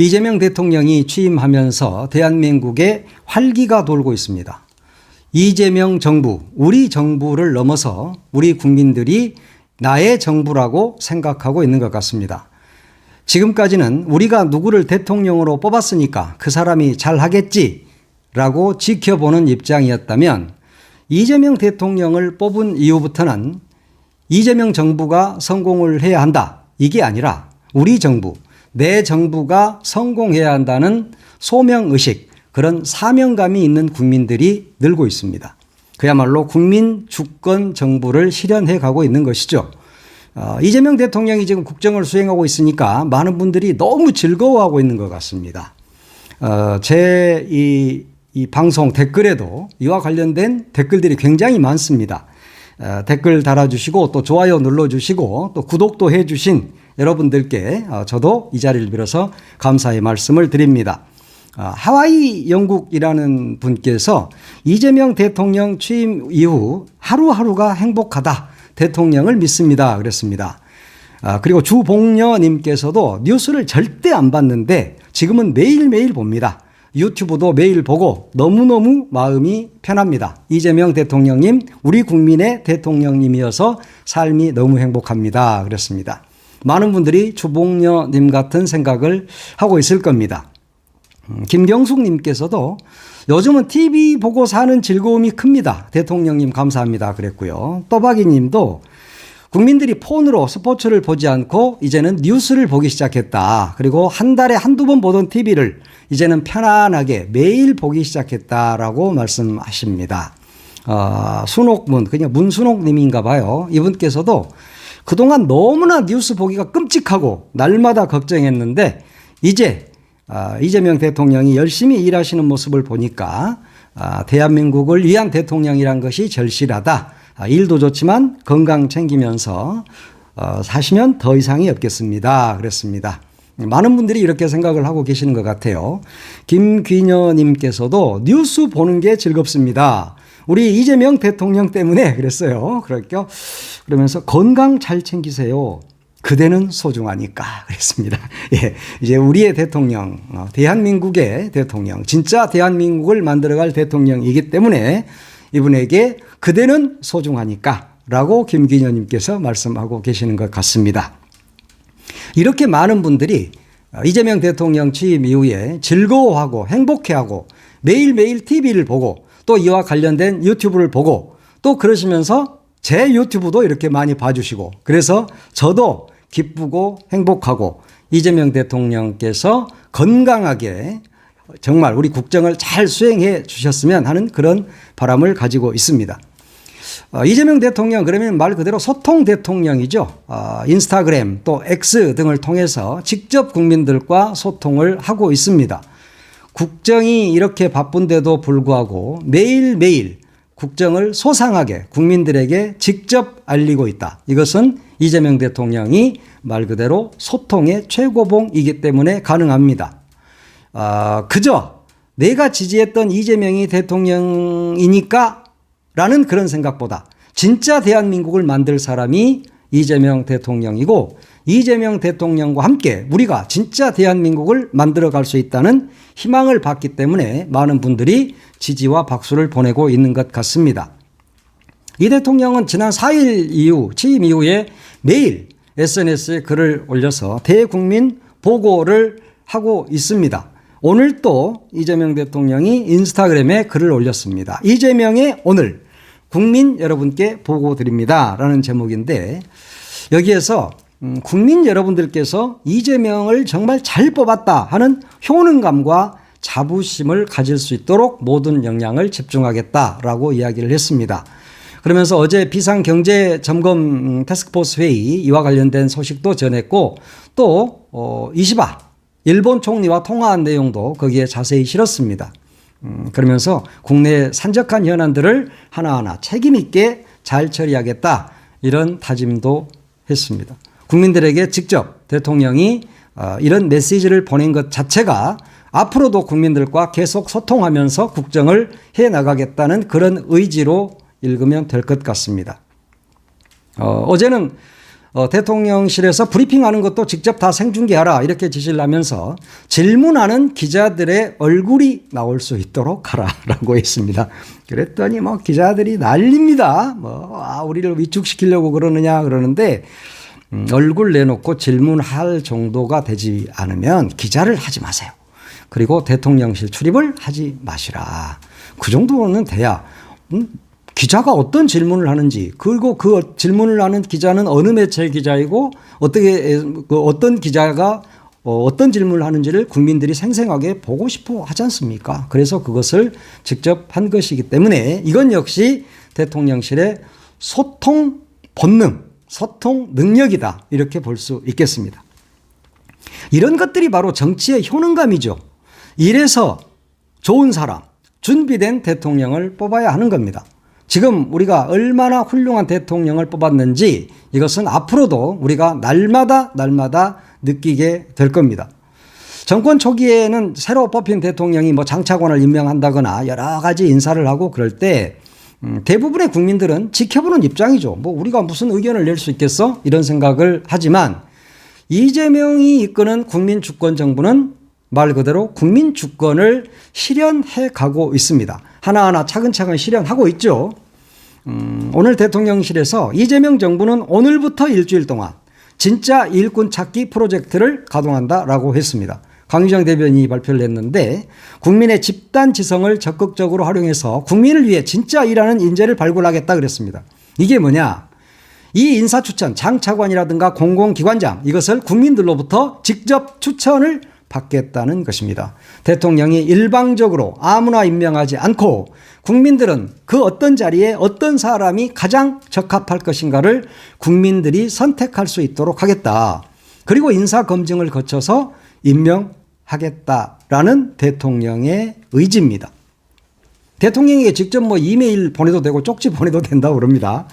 이재명 대통령이 취임하면서 대한민국에 활기가 돌고 있습니다. 이재명 정부, 우리 정부를 넘어서 우리 국민들이 나의 정부라고 생각하고 있는 것 같습니다. 지금까지는 우리가 누구를 대통령으로 뽑았으니까 그 사람이 잘하겠지라고 지켜보는 입장이었다면 이재명 대통령을 뽑은 이후부터는 이재명 정부가 성공을 해야 한다. 이게 아니라 우리 정부, 내 정부가 성공해야 한다는 소명의식, 그런 사명감이 있는 국민들이 늘고 있습니다. 그야말로 국민 주권 정부를 실현해 가고 있는 것이죠. 이재명 대통령이 지금 국정을 수행하고 있으니까 많은 분들이 너무 즐거워하고 있는 것 같습니다. 제 이 방송 댓글에도 이와 관련된 댓글들이 굉장히 많습니다. 댓글 달아주시고 또 좋아요 눌러주시고 또 구독도 해주신 여러분들께 저도 이 자리를 빌어서 감사의 말씀을 드립니다. 하와이 영국이라는 분께서 이재명 대통령 취임 이후 하루하루가 행복하다. 대통령을 믿습니다. 그랬습니다. 그리고 주봉녀님께서도 뉴스를 절대 안 봤는데 지금은 매일매일 봅니다. 유튜브도 매일 보고 너무너무 마음이 편합니다. 이재명 대통령님, 우리 국민의 대통령님이어서 삶이 너무 행복합니다. 그랬습니다. 많은 분들이 주봉녀님 같은 생각을 하고 있을 겁니다. 김경숙님께서도 요즘은 TV 보고 사는 즐거움이 큽니다. 대통령님 감사합니다. 그랬고요. 또박이님도 국민들이 폰으로 스포츠를 보지 않고 이제는 뉴스를 보기 시작했다. 그리고 한 달에 한두 번 보던 TV를 이제는 편안하게 매일 보기 시작했다라고 말씀하십니다. 순옥문, 그냥 문순옥님인가 봐요. 이분께서도 그동안 너무나 뉴스 보기가 끔찍하고 날마다 걱정했는데 이제 이재명 대통령이 열심히 일하시는 모습을 보니까 대한민국을 위한 대통령이란 것이 절실하다. 일도 좋지만 건강 챙기면서 사시면 더 이상이 없겠습니다. 그랬습니다. 많은 분들이 이렇게 생각을 하고 계시는 것 같아요. 김귀녀님께서도 뉴스 보는 게 즐겁습니다. 우리 이재명 대통령 때문에 그랬어요. 그러면서 건강 잘 챙기세요. 그대는 소중하니까 그랬습니다. 예, 이제 우리의 대통령, 대한민국의 대통령, 진짜 대한민국을 만들어갈 대통령이기 때문에 이분에게 그대는 소중하니까 라고 김기녀님께서 말씀하고 계시는 것 같습니다. 이렇게 많은 분들이 이재명 대통령 취임 이후에 즐거워하고 행복해하고 매일매일 TV를 보고 또 이와 관련된 유튜브를 보고 또 그러시면서 제 유튜브도 이렇게 많이 봐주시고 그래서 저도 기쁘고 행복하고 이재명 대통령께서 건강하게 정말 우리 국정을 잘 수행해 주셨으면 하는 그런 바람을 가지고 있습니다. 이재명 대통령 그러면 말 그대로 소통 대통령이죠. 인스타그램 또 X 등을 통해서 직접 국민들과 소통을 하고 있습니다. 국정이 이렇게 바쁜데도 불구하고 매일매일 국정을 소상하게 국민들에게 직접 알리고 있다. 이것은 이재명 대통령이 말 그대로 소통의 최고봉이기 때문에 가능합니다. 그저 내가 지지했던 이재명이 대통령이니까 라는 그런 생각보다 진짜 대한민국을 만들 사람이 이재명 대통령이고 이재명 대통령과 함께 우리가 진짜 대한민국을 만들어갈 수 있다는 희망을 받기 때문에 많은 분들이 지지와 박수를 보내고 있는 것 같습니다. 이 대통령은 지난 4일 이후 취임 이후에 매일 SNS에 글을 올려서 대국민 보고를 하고 있습니다. 오늘 또 이재명 대통령이 인스타그램에 글을 올렸습니다. 이재명의 오늘 국민 여러분께 보고 드립니다 라는 제목인데 여기에서 국민 여러분들께서 이재명을 정말 잘 뽑았다 하는 효능감과 자부심을 가질 수 있도록 모든 역량을 집중하겠다라고 이야기를 했습니다. 그러면서 어제 비상경제점검 태스크포스 회의 이와 관련된 소식도 전했고 또 이시바 일본 총리와 통화한 내용도 거기에 자세히 실었습니다. 그러면서 국내의 산적한 현안들을 하나하나 책임 있게 잘 처리하겠다 이런 다짐도 했습니다. 국민들에게 직접 대통령이 이런 메시지를 보낸 것 자체가 앞으로도 국민들과 계속 소통하면서 국정을 해나가겠다는 그런 의지로 읽으면 될 것 같습니다. 어제는 대통령실에서 브리핑하는 것도 직접 다 생중계하라 이렇게 지시를 하면서 질문하는 기자들의 얼굴이 나올 수 있도록 하라라고 했습니다. 그랬더니 뭐 기자들이 난립니다. 우리를 위축시키려고 그러느냐 그러는데 얼굴 내놓고 질문할 정도가 되지 않으면 기자를 하지 마세요. 그리고 대통령실 출입을 하지 마시라. 그 정도는 돼야 기자가 어떤 질문을 하는지, 그리고 그 질문을 하는 기자는 어느 매체의 기자이고 어떤 기자가 어떤 질문을 하는지를 국민들이 생생하게 보고 싶어 하지 않습니까? 그래서 그것을 직접 한 것이기 때문에 이건 역시 대통령실의 소통 본능, 소통 능력이다 이렇게 볼 수 있겠습니다. 이런 것들이 바로 정치의 효능감이죠. 이래서 좋은 사람, 준비된 대통령을 뽑아야 하는 겁니다. 지금 우리가 얼마나 훌륭한 대통령을 뽑았는지 이것은 앞으로도 우리가 날마다 느끼게 될 겁니다. 정권 초기에는 새로 뽑힌 대통령이 장차관을 임명한다거나 여러 가지 인사를 하고 그럴 때 대부분의 국민들은 지켜보는 입장이죠. 우리가 무슨 의견을 낼 수 있겠어? 이런 생각을 하지만 이재명이 이끄는 국민주권정부는 말 그대로 국민주권을 실현해 가고 있습니다. 하나하나 차근차근 실현하고 있죠. 오늘 대통령실에서 이재명 정부는 오늘부터 일주일 동안 진짜 일꾼 찾기 프로젝트를 가동한다라고 했습니다. 강유정 대변인이 발표를 했는데 국민의 집단 지성을 적극적으로 활용해서 국민을 위해 진짜 일하는 인재를 발굴하겠다 그랬습니다. 이게 뭐냐? 이 인사추천, 장차관이라든가 공공기관장 이것을 국민들로부터 직접 추천을 받겠다는 것입니다. 대통령이 일방적으로 아무나 임명하지 않고 국민들은 그 어떤 자리에 어떤 사람이 가장 적합할 것인가를 국민들이 선택할 수 있도록 하겠다. 그리고 인사검증을 거쳐서 임명하겠다라는 대통령의 의지입니다. 대통령에게 직접 이메일 보내도 되고 쪽지 보내도 된다고 그럽니다.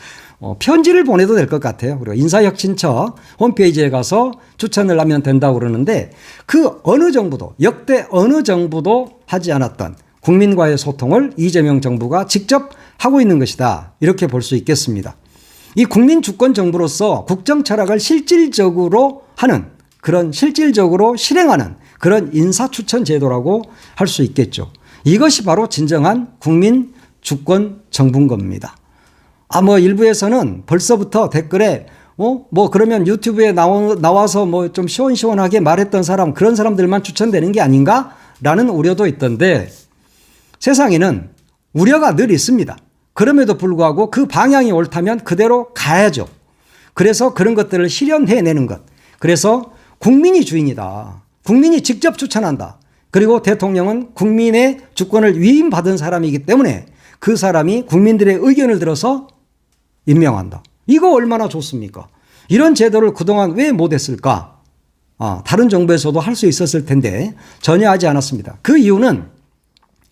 편지를 보내도 될 것 같아요. 그리고 인사혁신처 홈페이지에 가서 추천을 하면 된다고 그러는데 그 어느 정부도 역대 어느 정부도 하지 않았던 국민과의 소통을 이재명 정부가 직접 하고 있는 것이다. 이렇게 볼 수 있겠습니다. 이 국민주권 정부로서 국정 철학을 실질적으로 실행하는 그런 인사추천 제도라고 할 수 있겠죠. 이것이 바로 진정한 국민주권 정부인 겁니다. 일부에서는 벌써부터 댓글에 그러면 유튜브에 나와서 좀 시원시원하게 말했던 사람, 그런 사람들만 추천되는 게 아닌가? 라는 우려도 있던데 세상에는 우려가 늘 있습니다. 그럼에도 불구하고 그 방향이 옳다면 그대로 가야죠. 그래서 그런 것들을 실현해내는 것. 그래서 국민이 주인이다. 국민이 직접 추천한다. 그리고 대통령은 국민의 주권을 위임받은 사람이기 때문에 그 사람이 국민들의 의견을 들어서 임명한다. 이거 얼마나 좋습니까? 이런 제도를 그동안 왜 못했을까? 다른 정부에서도 할 수 있었을 텐데 전혀 하지 않았습니다. 그 이유는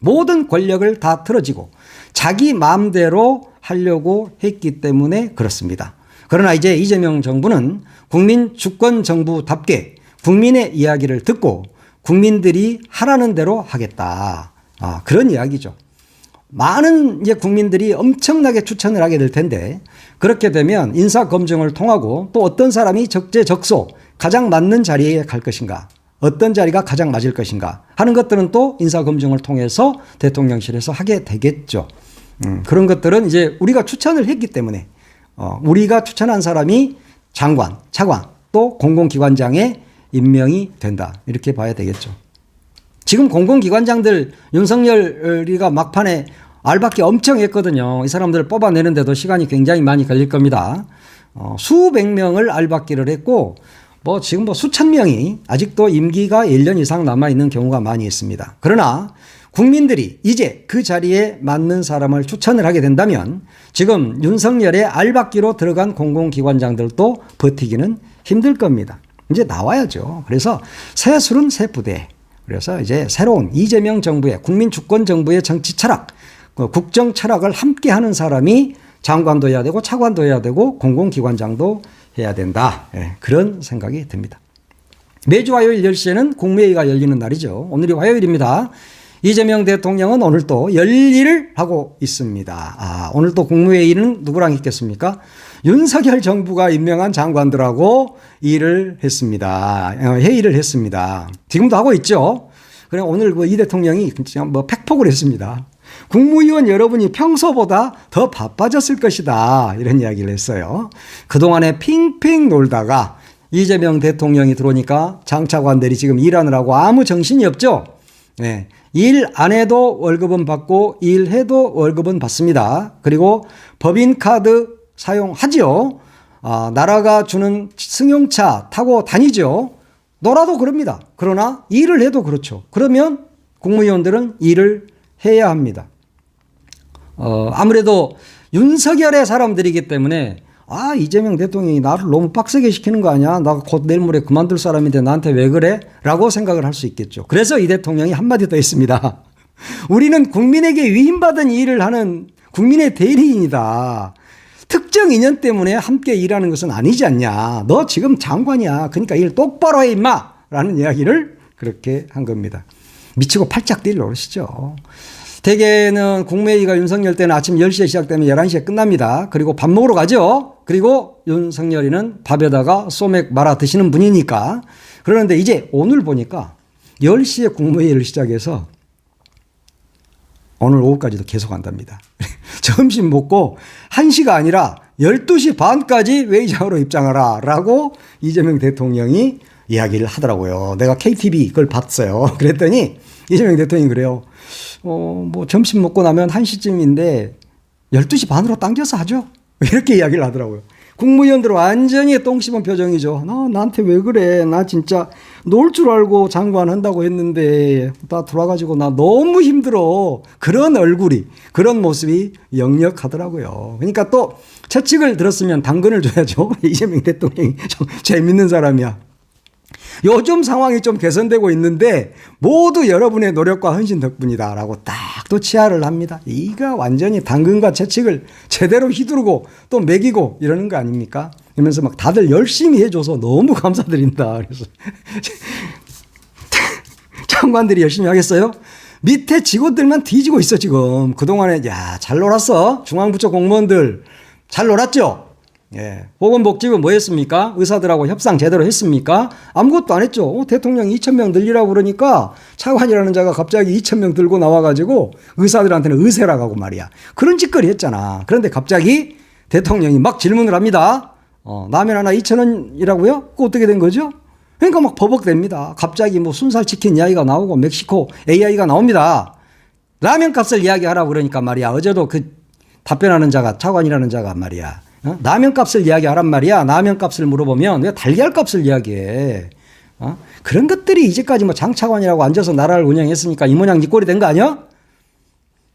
모든 권력을 다 틀어지고 자기 마음대로 하려고 했기 때문에 그렇습니다. 그러나 이제 이재명 정부는 국민 주권 정부답게 국민의 이야기를 듣고 국민들이 하라는 대로 하겠다. 그런 이야기죠. 많은 이제 국민들이 엄청나게 추천을 하게 될 텐데 그렇게 되면 인사검증을 통하고 또 어떤 사람이 적재적소 가장 맞는 자리에 갈 것인가, 어떤 자리가 가장 맞을 것인가 하는 것들은 또 인사검증을 통해서 대통령실에서 하게 되겠죠. 그런 것들은 이제 우리가 추천을 했기 때문에 우리가 추천한 사람이 장관, 차관 또 공공기관장에 임명이 된다. 이렇게 봐야 되겠죠. 지금 공공기관장들 윤석열이가 막판에 알박기 엄청 했거든요. 이 사람들을 뽑아내는데도 시간이 굉장히 많이 걸릴 겁니다. 수백 명을 알박기를 했고 지금 수천 명이 아직도 임기가 1년 이상 남아있는 경우가 많이 있습니다. 그러나 국민들이 이제 그 자리에 맞는 사람을 추천을 하게 된다면 지금 윤석열의 알박기로 들어간 공공기관장들도 버티기는 힘들 겁니다. 이제 나와야죠. 그래서 새 술은 새 부대. 그래서 이제 새로운 이재명 정부의 국민주권 정부의 정치 철학, 국정 철학을 함께 하는 사람이 장관도 해야 되고 차관도 해야 되고 공공기관장도 해야 된다. 그런 생각이 듭니다. 매주 화요일 10시에는 국무회의가 열리는 날이죠. 오늘이 화요일입니다. 이재명 대통령은 오늘 또 열일을 하고 있습니다. 오늘 또 국무회의는 누구랑 있겠습니까? 윤석열 정부가 임명한 장관들하고 일을 했습니다. 회의를 했습니다. 지금도 하고 있죠. 그래 오늘 이 대통령이 그냥 뭐 팩폭을 했습니다. 국무위원 여러분이 평소보다 더 바빠졌을 것이다. 이런 이야기를 했어요. 그동안에 핑핑 놀다가 이재명 대통령이 들어오니까 장차관들이 지금 일하느라고 아무 정신이 없죠. 네. 일 안 해도 월급은 받고 일해도 월급은 받습니다. 그리고 법인카드 사용하죠. 나라가 주는 승용차 타고 다니죠. 놀아도 그럽니다. 그러나 일을 해도 그렇죠. 그러면 국무위원들은 일을 해야 합니다. 아무래도 윤석열의 사람들이기 때문에 이재명 대통령이 나를 너무 빡세게 시키는 거 아니야? 나 곧 내일 모레 그만둘 사람인데 나한테 왜 그래? 라고 생각을 할 수 있겠죠. 그래서 이 대통령이 한마디 더 했습니다. 우리는 국민에게 위임받은 일을 하는 국민의 대리인이다. 특정 인연 때문에 함께 일하는 것은 아니지 않냐. 너 지금 장관이야. 그러니까 일 똑바로 해 임마. 라는 이야기를 그렇게 한 겁니다. 미치고 팔짝 뛸 노릇이죠. 대개는 국무회의가 윤석열 때는 아침 10시에 시작되면 11시에 끝납니다. 그리고 밥 먹으러 가죠. 그리고 윤석열이는 밥에다가 소맥 말아 드시는 분이니까. 그러는데 이제 오늘 보니까 10시에 국무회의를 시작해서 오늘 오후까지도 계속 한답니다. 점심 먹고 1시가 아니라 12시 반까지 회의장으로 입장하라 라고 이재명 대통령이 이야기를 하더라고요. 내가 KTV 그걸 봤어요. 그랬더니 이재명 대통령이 그래요. 뭐 점심 먹고 나면 1시쯤인데 12시 반으로 당겨서 하죠. 이렇게 이야기를 하더라고요. 국무위원들 완전히 똥 씹은 표정이죠. 나한테 왜 그래. 나 진짜 놀 줄 알고 장관 한다고 했는데 나 돌아가지고 나 너무 힘들어. 그런 얼굴이 그런 모습이 역력하더라고요. 그러니까 또 채찍을 들었으면 당근을 줘야죠. 이재명 대통령이 좀 재밌는 사람이야. 요즘 상황이 좀 개선되고 있는데 모두 여러분의 노력과 헌신 덕분이다 라고 딱 또 치하를 합니다. 이가 완전히 당근과 채찍을 제대로 휘두르고 또 먹이고 이러는 거 아닙니까? 이러면서 막 다들 열심히 해줘서 너무 감사드린다. 그래서 장관들이 열심히 하겠어요? 밑에 직원들만 뒤지고 있어 지금. 그동안에 잘 놀았어. 중앙부처 공무원들 잘 놀았죠? 예. 보건복지부 뭐 했습니까? 의사들하고 협상 제대로 했습니까? 아무것도 안 했죠. 대통령이 2,000명 늘리라고 그러니까 차관이라는 자가 갑자기 2,000명 들고 나와가지고 의사들한테는 의세라고 하고 말이야. 그런 짓거리 했잖아. 그런데 갑자기 대통령이 막 질문을 합니다. 라면 하나 2,000원이라고요? 그거 어떻게 된 거죠? 그러니까 막 버벅댑니다. 갑자기 뭐 순살치킨 이야기가 나오고 멕시코 AI가 나옵니다. 라면 값을 이야기하라고 그러니까 말이야. 어제도 그 답변하는 자가 차관이라는 자가 말이야. 라면 값을 이야기하란 말이야. 라면 값을 물어보면 왜 달걀 값을 이야기해. 그런 것들이 이제까지 뭐 장차관이라고 앉아서 나라를 운영했으니까 이 모양 이 꼴이 된 거 아니야?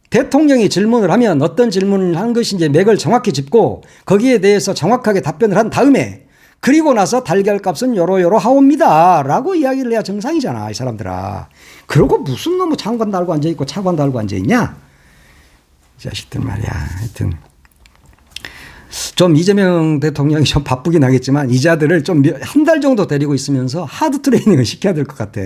대통령이 질문을 하면 어떤 질문을 한 것인지 맥을 정확히 짚고 거기에 대해서 정확하게 답변을 한 다음에 그리고 나서 달걀 값은 요러요러 하옵니다 라고 이야기를 해야 정상이잖아 이 사람들아. 그러고 무슨 놈의 장관 달고 앉아있고 차관 달고 앉아있냐 이 자식들 말이야. 하여튼 좀 이재명 대통령이 좀 바쁘긴 하겠지만 이 자들을 좀 한 달 정도 데리고 있으면서 하드 트레이닝을 시켜야 될 것 같아.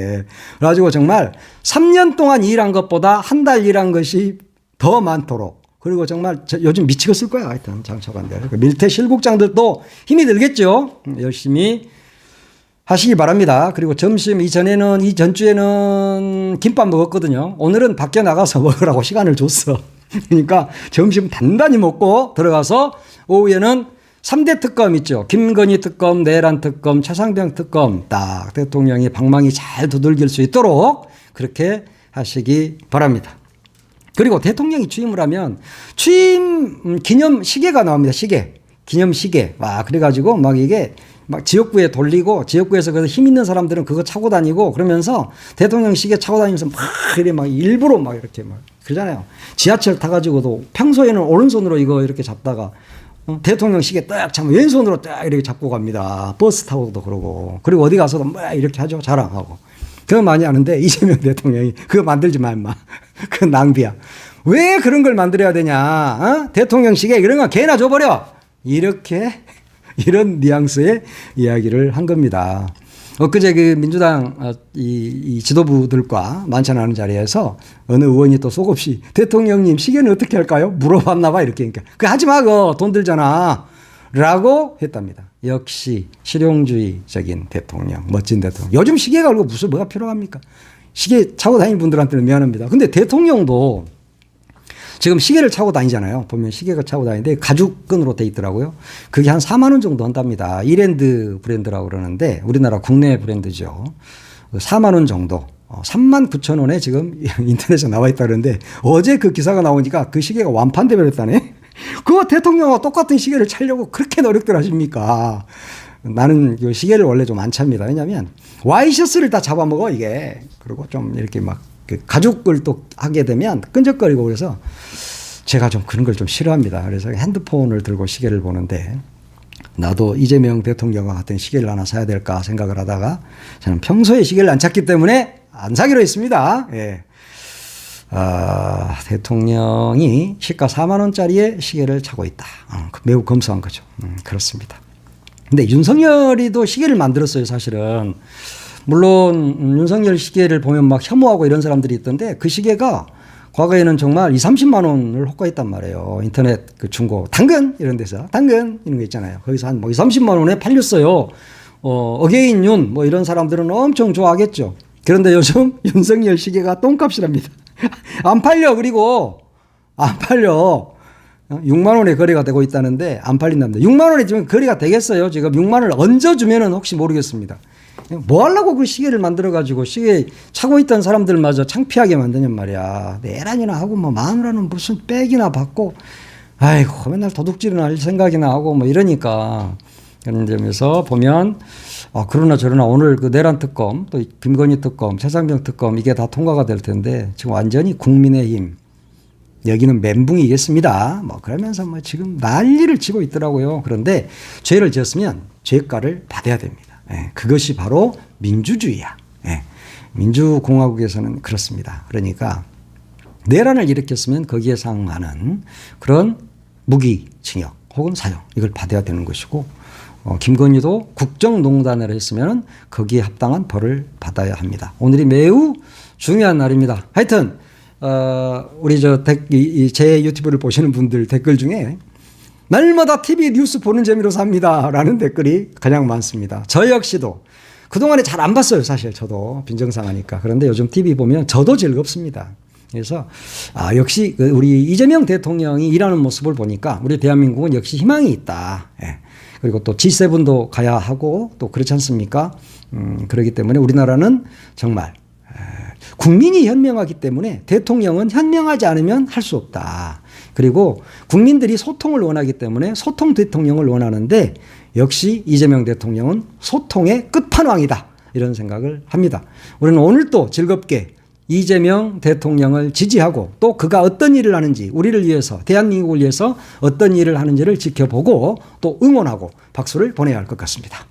그래가지고 정말 3년 동안 일한 것보다 한 달 일한 것이 더 많도록. 그리고 정말 요즘 미치겠을 거야. 하여튼 장차관들. 밀태 실국장들도 힘이 들겠죠. 열심히 하시기 바랍니다. 그리고 점심 이전에는 이 전주에는 김밥 먹었거든요. 오늘은 밖에 나가서 먹으라고 시간을 줬어. 그러니까 점심 단단히 먹고 들어가서 오후에는 3대 특검 있죠. 김건희 특검, 내란 특검, 최상병 특검 딱 대통령이 방망이 잘 두들길 수 있도록 그렇게 하시기 바랍니다. 그리고 대통령이 취임을 하면 취임 기념 시계가 나옵니다. 시계. 기념 시계. 그래가지고 막 이게 막 지역구에 돌리고 지역구에서 그래서 힘 있는 사람들은 그거 차고 다니고 그러면서 대통령 시계 차고 다니면서 막 일부러 막 이렇게 막 그러잖아요. 지하철 타가지고도 평소에는 오른손으로 이거 이렇게 잡다가 대통령 시계 딱 잡으면 왼손으로 딱 이렇게 잡고 갑니다. 버스 타고도 그러고. 그리고 어디 가서도 막 이렇게 하죠. 자랑하고. 그거 많이 하는데 이재명 대통령이 그거 만들지 마 임마. 그건 낭비야. 왜 그런 걸 만들어야 되냐. 대통령 시계 이런 거 개나 줘버려. 이렇게 이런 뉘앙스의 이야기를 한 겁니다. 엊그제 그 민주당 이 지도부들과 만찬하는 자리에서 어느 의원이 또 속없이 대통령님 시계는 어떻게 할까요? 물어봤나 봐 이렇게. 그러니까 그 하지 마 그거 돈 들잖아. 라고 했답니다. 역시 실용주의적인 대통령, 멋진 대통령. 요즘 시계가 그리고 무슨 뭐가 필요합니까? 시계 차고 다니는 분들한테는 미안합니다. 근데 대통령도 지금 시계를 차고 다니잖아요. 보면 시계가 차고 다니는데 가죽끈으로 돼 있더라고요. 그게 한 4만 원 정도 한답니다. 이랜드 브랜드라고 그러는데 우리나라 국내 브랜드죠. 4만 원 정도. 3만 9천 원에 지금 인터넷에 나와 있다 그러는데 어제 그 기사가 나오니까 그 시계가 완판돼 버렸다네. 그거 대통령과 똑같은 시계를 차려고 그렇게 노력들 하십니까? 나는 그 시계를 원래 좀 안 찹니다. 왜냐하면 와이셔츠를 다 잡아먹어 이게. 그리고 좀 이렇게 막 그 가죽을 또 하게 되면 끈적거리고 그래서 제가 좀 그런 걸 좀 싫어합니다. 그래서 핸드폰을 들고 시계를 보는데 나도 이재명 대통령과 같은 시계를 하나 사야 될까 생각을 하다가 저는 평소에 시계를 안 찾기 때문에 안 사기로 했습니다. 예. 대통령이 시가 4만 원짜리의 시계를 차고 있다. 매우 검소한 거죠. 그렇습니다. 근데 윤석열이도 시계를 만들었어요, 사실은. 물론 윤석열 시계를 보면 막 혐오하고 이런 사람들이 있던데 그 시계가 과거에는 정말 20-30만 원을 호가했단 말이에요. 인터넷 그 중고 당근 이런 데서 당근 이런 거 있잖아요. 거기서 한 뭐 20-30만 원에 팔렸어요. 어게인 윤 뭐 이런 사람들은 엄청 좋아하겠죠. 그런데 요즘 윤석열 시계가 똥값이랍니다. 안 팔려. 그리고 안 팔려. 6만 원에 거래가 되고 있다는데 안 팔린답니다. 6만 원에 지금 거래가 되겠어요. 지금 6만 원을 얹어주면은 혹시 모르겠습니다. 뭐 하려고 그 시계를 만들어가지고 시계 차고 있던 사람들마저 창피하게 만드냔 말이야. 내란이나 하고 뭐 마누라는 무슨 백이나 받고 아이고 맨날 도둑질이나 할 생각이나 하고 뭐 이러니까 그런 점에서 보면 그러나 저러나 오늘 그 내란 특검 또 김건희 특검 최상병 특검 이게 다 통과가 될 텐데 지금 완전히 국민의힘 여기는 멘붕이겠습니다. 뭐 그러면서 뭐 지금 난리를 치고 있더라고요. 그런데 죄를 지었으면 죄가를 받아야 됩니다. 예, 그것이 바로 민주주의야. 예, 민주공화국에서는 그렇습니다. 그러니까 내란을 일으켰으면 거기에 상응하는 그런 무기징역 혹은 사형 이걸 받아야 되는 것이고 김건희도 국정농단을 했으면 거기에 합당한 벌을 받아야 합니다. 오늘이 매우 중요한 날입니다. 하여튼 우리 제 유튜브를 보시는 분들 댓글 중에 날마다 TV 뉴스 보는 재미로 삽니다 라는 댓글이 가장 많습니다. 저 역시도 그동안에 잘 안 봤어요. 사실 저도 빈정상하니까. 그런데 요즘 TV 보면 저도 즐겁습니다. 그래서 역시 우리 이재명 대통령이 일하는 모습을 보니까 우리 대한민국은 역시 희망이 있다. 예. 그리고 또 G7도 가야 하고 또 그렇지 않습니까? 그렇기 때문에 우리나라는 정말 국민이 현명하기 때문에 대통령은 현명하지 않으면 할 수 없다. 그리고 국민들이 소통을 원하기 때문에 소통 대통령을 원하는데 역시 이재명 대통령은 소통의 끝판왕이다. 이런 생각을 합니다. 우리는 오늘 또 즐겁게 이재명 대통령을 지지하고 또 그가 어떤 일을 하는지 우리를 위해서 대한민국을 위해서 어떤 일을 하는지를 지켜보고 또 응원하고 박수를 보내야 할 것 같습니다.